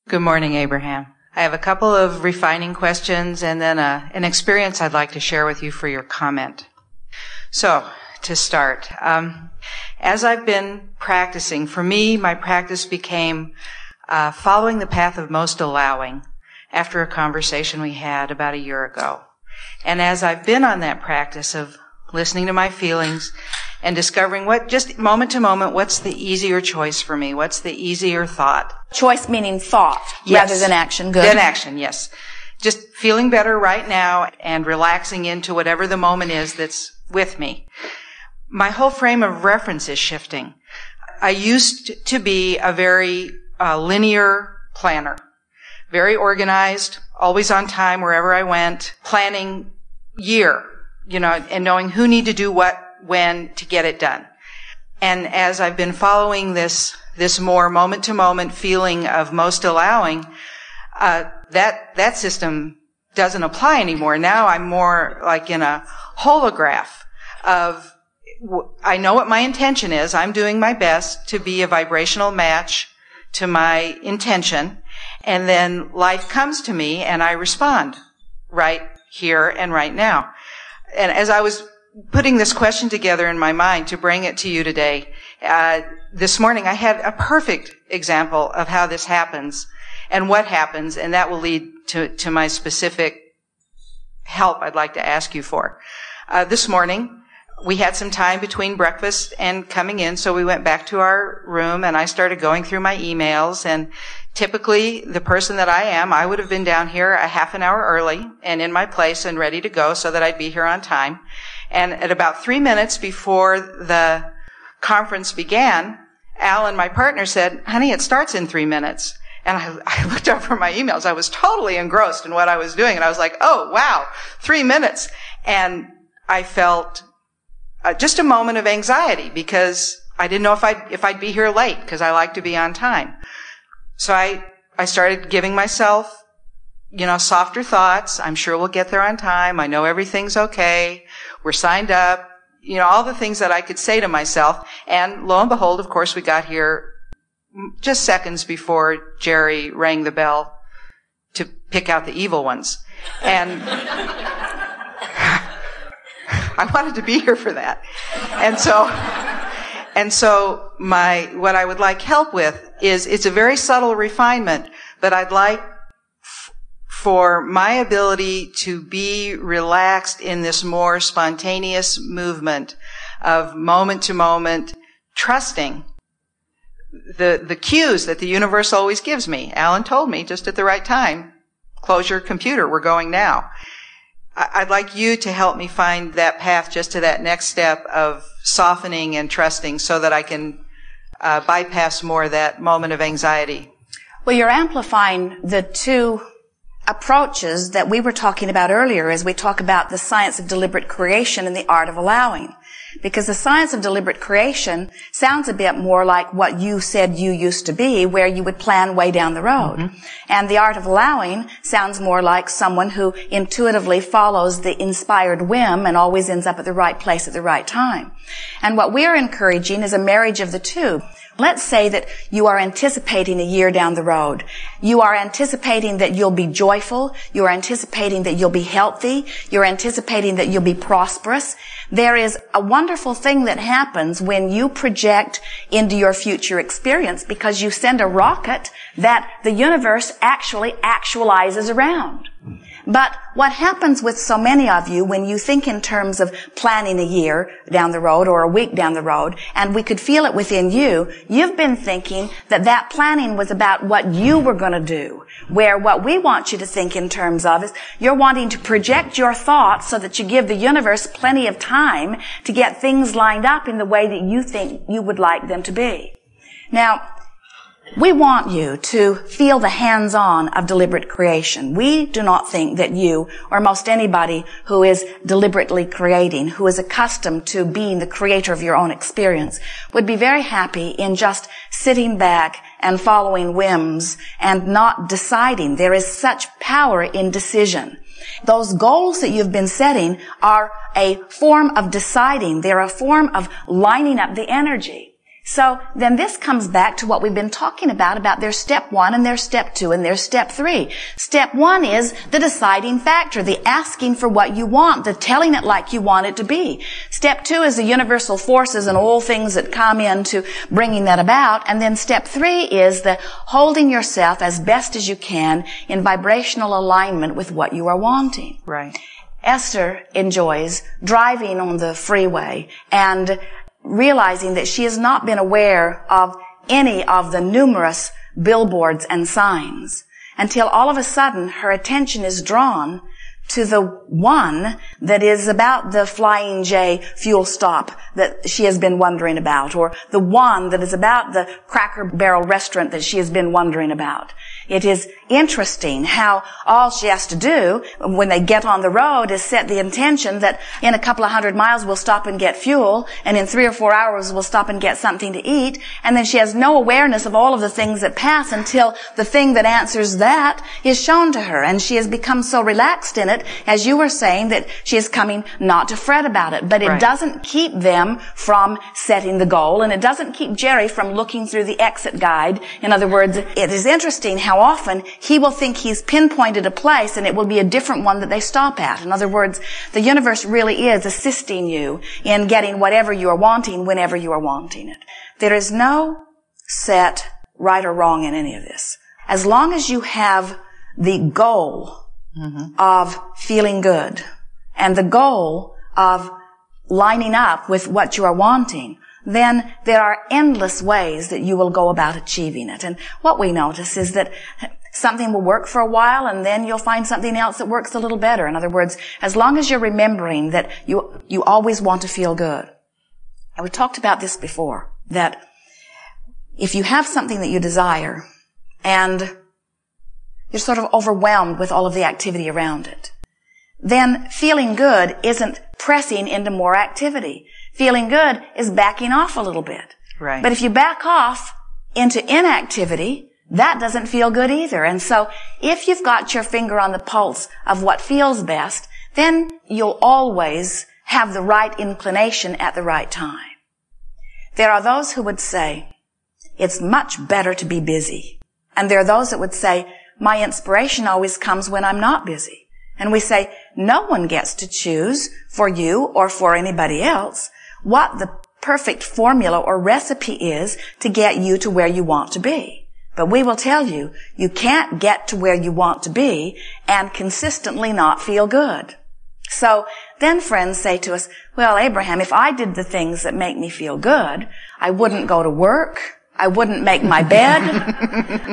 Good morning, Abraham. I have a couple of refining questions and then an experience I'd like to share with you for your comment. So, to start, as I've been practicing, for me, my practice became following the path of most allowing after a conversation we had about a year ago. And as I've been on that practice of listening to my feelings and discovering just moment to moment, what's the easier choice for me? What's the easier thought? Choice meaning thought, yes. Rather than action. Good. Than action, yes. Just feeling better right now and relaxing into whatever the moment is that's with me. My whole frame of reference is shifting. I used to be a very linear planner, very organized, always on time wherever I went, planning year, and knowing who need to do what, when to get it done. And as I've been following this more moment-to-moment feeling of most allowing, that system doesn't apply anymore. Now I'm more like in a holograph of, I know what my intention is. I'm doing my best to be a vibrational match to my intention. And then life comes to me and I respond right here and right now. And as I was putting this question together in my mind to bring it to you today, this morning I had a perfect example of how this happens and what happens, and that will lead to my specific help I'd like to ask you for. This morning, we had some time between breakfast and coming in, so we went back to our room and I started going through my emails, and typically the person that I would have been down here a half an hour early and in my place and ready to go so that I'd be here on time. And at about 3 minutes before the conference began, Alan, my partner, said, "Honey, it starts in 3 minutes." And I looked over my emails. I was totally engrossed in what I was doing. And I was like, oh, wow, 3 minutes. And I felt just a moment of anxiety because I didn't know if I'd be here late because I like to be on time. So I started giving myself, softer thoughts. I'm sure we'll get there on time. I know everything's okay. We're signed up. All the things that I could say to myself. And lo and behold, of course, we got here just seconds before Jerry rang the bell to pick out the evil ones. And I wanted to be here for that. And so what I would like help with is, it's a very subtle refinement, but I'd like for my ability to be relaxed in this more spontaneous movement of moment to moment, trusting the cues that the universe always gives me. Alan told me just at the right time, close your computer, we're going now. I'd like you to help me find that path just to that next step of softening and trusting so that I can bypass more of that moment of anxiety. Well, you're amplifying the two approaches that we were talking about earlier as we talk about the science of deliberate creation and the art of allowing. Because the science of deliberate creation sounds a bit more like what you said you used to be, where you would plan way down the road. Mm-hmm. And the art of allowing sounds more like someone who intuitively follows the inspired whim and always ends up at the right place at the right time. And what we're encouraging is a marriage of the two. Let's say that you are anticipating a year down the road. You are anticipating that you'll be joyful. You are anticipating that you'll be healthy. You're anticipating that you'll be prosperous. There is a wonderful thing that happens when you project into your future experience because you send a rocket that the universe actually actualizes around. But what happens with so many of you when you think in terms of planning a year down the road or a week down the road, and we could feel it within you, you've been thinking that planning was about what you were going to do, where what we want you to think in terms of is you're wanting to project your thoughts so that you give the universe plenty of time to get things lined up in the way that you think you would like them to be. Now, we want you to feel the hands-on of deliberate creation. We do not think that you, or most anybody who is deliberately creating, who is accustomed to being the creator of your own experience, would be very happy in just sitting back and following whims and not deciding. There is such power in decision. Those goals that you've been setting are a form of deciding. They're a form of lining up the energy. So then this comes back to what we've been talking about their step 1 and their step 2 and their step 3. Step 1 is the deciding factor, the asking for what you want, the telling it like you want it to be. Step 2 is the universal forces and all things that come into bringing that about. And then step 3 is the holding yourself as best as you can in vibrational alignment with what you are wanting. Right. Esther enjoys driving on the freeway and realizing that she has not been aware of any of the numerous billboards and signs until all of a sudden her attention is drawn to the one that is about the Flying J fuel stop that she has been wondering about, or the one that is about the Cracker Barrel restaurant that she has been wondering about. It is interesting how all she has to do when they get on the road is set the intention that in a couple of 100 miles we'll stop and get fuel, and in 3 or 4 hours we'll stop and get something to eat, and then she has no awareness of all of the things that pass until the thing that answers that is shown to her, and she has become so relaxed in it, as you were saying, that she is coming not to fret about it. But it doesn't keep them from setting the goal, and it doesn't keep Jerry from looking through the exit guide. In other words, it is interesting how often he will think he's pinpointed a place and it will be a different one that they stop at. In other words, the universe really is assisting you in getting whatever you are wanting whenever you are wanting it. There is no set right or wrong in any of this. As long as you have the goal of feeling good and the goal of lining up with what you are wanting, then there are endless ways that you will go about achieving it. And what we notice is that something will work for a while and then you'll find something else that works a little better. In other words, as long as you're remembering that you always want to feel good. And we talked about this before, that if you have something that you desire and you're sort of overwhelmed with all of the activity around it, then feeling good isn't pressing into more activity. Feeling good is backing off a little bit. Right. But if you back off into inactivity, that doesn't feel good either. And so if you've got your finger on the pulse of what feels best, then you'll always have the right inclination at the right time. There are those who would say, it's much better to be busy. And there are those that would say, my inspiration always comes when I'm not busy. And we say, no one gets to choose for you or for anybody else what the perfect formula or recipe is to get you to where you want to be. But we will tell you, you can't get to where you want to be and consistently not feel good. So then friends say to us, well, Abraham, if I did the things that make me feel good, I wouldn't go to work, I wouldn't make my bed,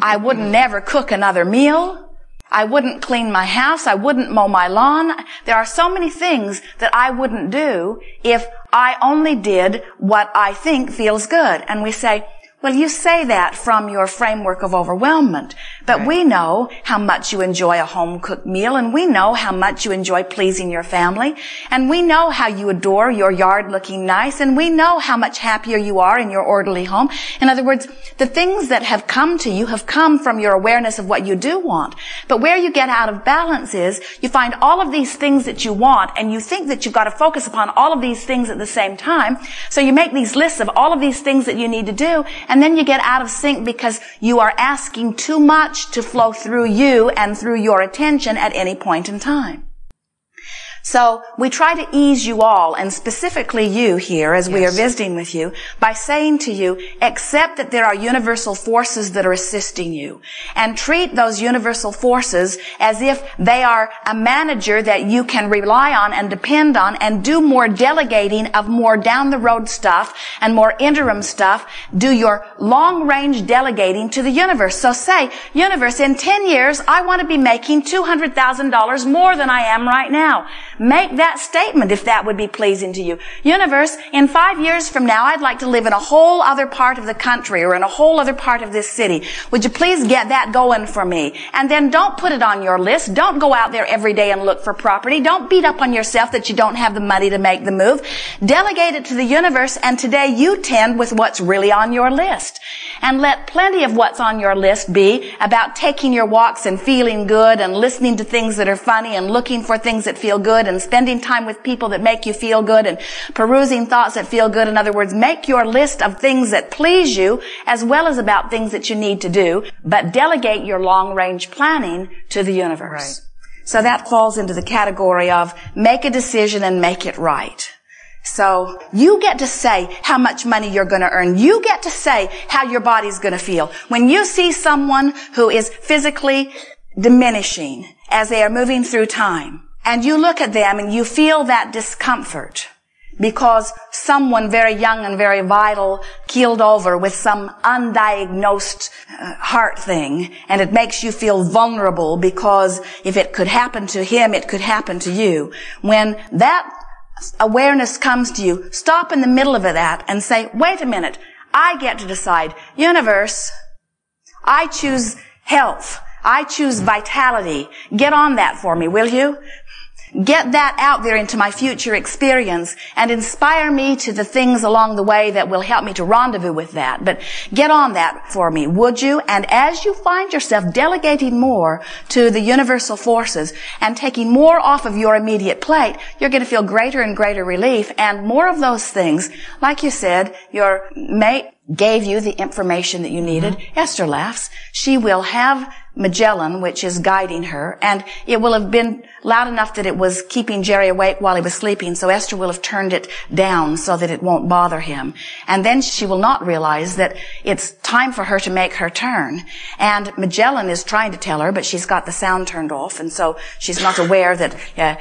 I wouldn't never cook another meal, I wouldn't clean my house, I wouldn't mow my lawn. There are so many things that I wouldn't do if I only did what I think feels good. And we say, well, you say that from your framework of overwhelmment, but we know how much you enjoy a home-cooked meal, and we know how much you enjoy pleasing your family, and we know how you adore your yard looking nice, and we know how much happier you are in your orderly home. In other words, the things that have come to you have come from your awareness of what you do want. But where you get out of balance is you find all of these things that you want, and you think that you've got to focus upon all of these things at the same time. So you make these lists of all of these things that you need to do, and then you get out of sync because you are asking too much to flow through you and through your attention at any point in time. So we try to ease you all, and specifically you here as we are visiting with you, by saying to you, accept that there are universal forces that are assisting you, and treat those universal forces as if they are a manager that you can rely on and depend on, and do more delegating of more down the road stuff and more interim stuff. Do your long range delegating to the universe. So say, universe, in 10 years, I want to be making $200,000 more than I am right now. Make that statement if that would be pleasing to you. Universe, in 5 years from now, I'd like to live in a whole other part of the country or in a whole other part of this city. Would you please get that going for me? And then don't put it on your list. Don't go out there every day and look for property. Don't beat up on yourself that you don't have the money to make the move. Delegate it to the universe, and today you tend with what's really on your list. And let plenty of what's on your list be about taking your walks and feeling good and listening to things that are funny and looking for things that feel good good and spending time with people that make you feel good and perusing thoughts that feel good. In other words, make your list of things that please you as well as about things that you need to do, but delegate your long-range planning to the universe. Right. So that falls into the category of make a decision and make it right. So you get to say how much money you're going to earn. You get to say how your body's going to feel. When you see someone who is physically diminishing as they are moving through time, and you look at them and you feel that discomfort because someone very young and very vital keeled over with some undiagnosed heart thing, and it makes you feel vulnerable because if it could happen to him, it could happen to you. When that awareness comes to you, stop in the middle of that and say, wait a minute, I get to decide. Universe, I choose health. I choose vitality. Get on that for me, will you? Get that out there into my future experience and inspire me to the things along the way that will help me to rendezvous with that. But get on that for me, would you? And as you find yourself delegating more to the universal forces and taking more off of your immediate plate, you're going to feel greater and greater relief and more of those things. Like you said, your mate gave you the information that you needed. Mm-hmm. Esther laughs. She will have Magellan, which is guiding her, and it will have been loud enough that it was keeping Jerry awake while he was sleeping, so Esther will have turned it down so that it won't bother him. And then she will not realize that it's time for her to make her turn. And Magellan is trying to tell her, but she's got the sound turned off, and so she's not aware that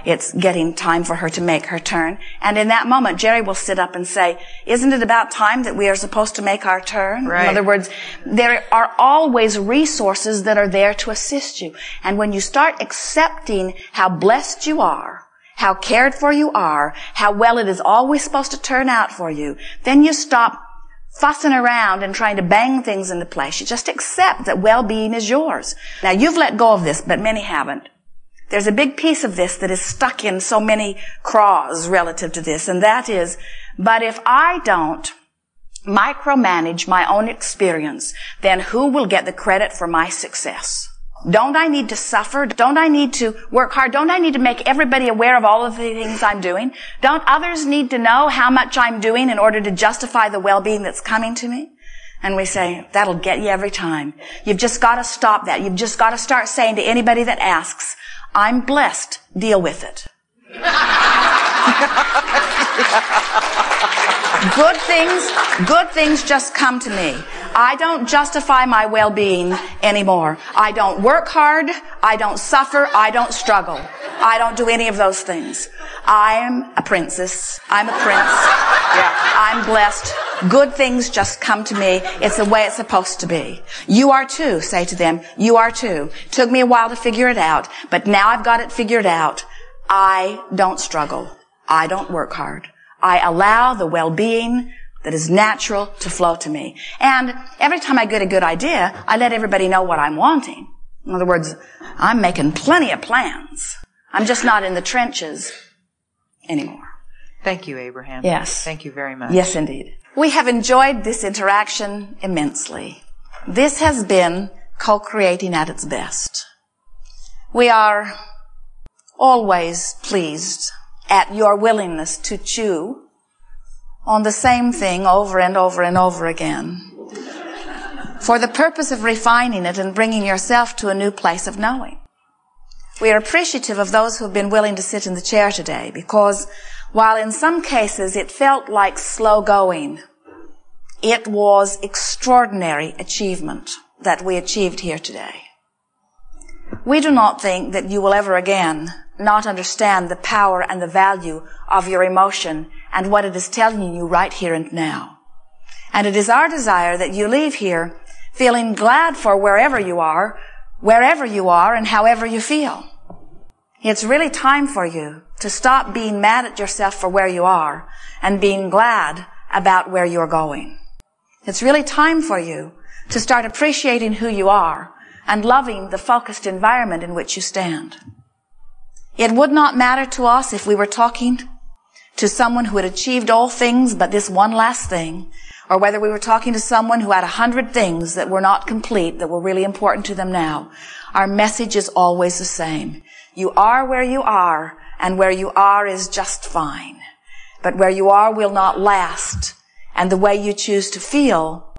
it's getting time for her to make her turn. And in that moment, Jerry will sit up and say, isn't it about time that we are supposed to make our turn? Right. In other words, there are always resources that are there to assist you. And when you start accepting how blessed you are, how cared for you are, how well it is always supposed to turn out for you, then you stop fussing around and trying to bang things into place. You just accept that well-being is yours. Now, you've let go of this, but many haven't. There's a big piece of this that is stuck in so many craws relative to this, and that is, but if I don't micromanage my own experience, then who will get the credit for my success? Don't I need to suffer? Don't I need to work hard? Don't I need to make everybody aware of all of the things I'm doing? Don't others need to know how much I'm doing in order to justify the well-being that's coming to me? And we say, that'll get you every time. You've just got to stop that. You've just got to start saying to anybody that asks, I'm blessed, deal with it. Good things just come to me. I don't justify my well-being anymore. I don't work hard. I don't suffer. I don't struggle. I don't do any of those things. I am a princess. I'm a prince. Yeah. I'm blessed. Good things just come to me. It's the way it's supposed to be. You are too, say to them. You are too. Took me a while to figure it out, but now I've got it figured out. I don't struggle. I don't work hard. I allow the well-being that is natural to flow to me. And every time I get a good idea, I let everybody know what I'm wanting. In other words, I'm making plenty of plans. I'm just not in the trenches anymore. Thank you, Abraham. Yes. Thank you very much. Yes, indeed. We have enjoyed this interaction immensely. This has been co-creating at its best. We are always pleased at your willingness to chew on the same thing over and over and over again for the purpose of refining it and bringing yourself to a new place of knowing. We are appreciative of those who have been willing to sit in the chair today because while in some cases it felt like slow going, it was extraordinary achievement that we achieved here today. We do not think that you will ever again not understand the power and the value of your emotion and what it is telling you right here and now. And it is our desire that you leave here feeling glad for wherever you are, and however you feel. It's really time for you to stop being mad at yourself for where you are and being glad about where you're going. It's really time for you to start appreciating who you are and loving the focused environment in which you stand. It would not matter to us if we were talking to someone who had achieved all things but this one last thing, or whether we were talking to someone who had 100 things that were not complete, that were really important to them now. Our message is always the same. You are where you are, and where you are is just fine. But where you are will not last, and the way you choose to feel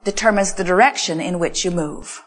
determines the direction in which you move.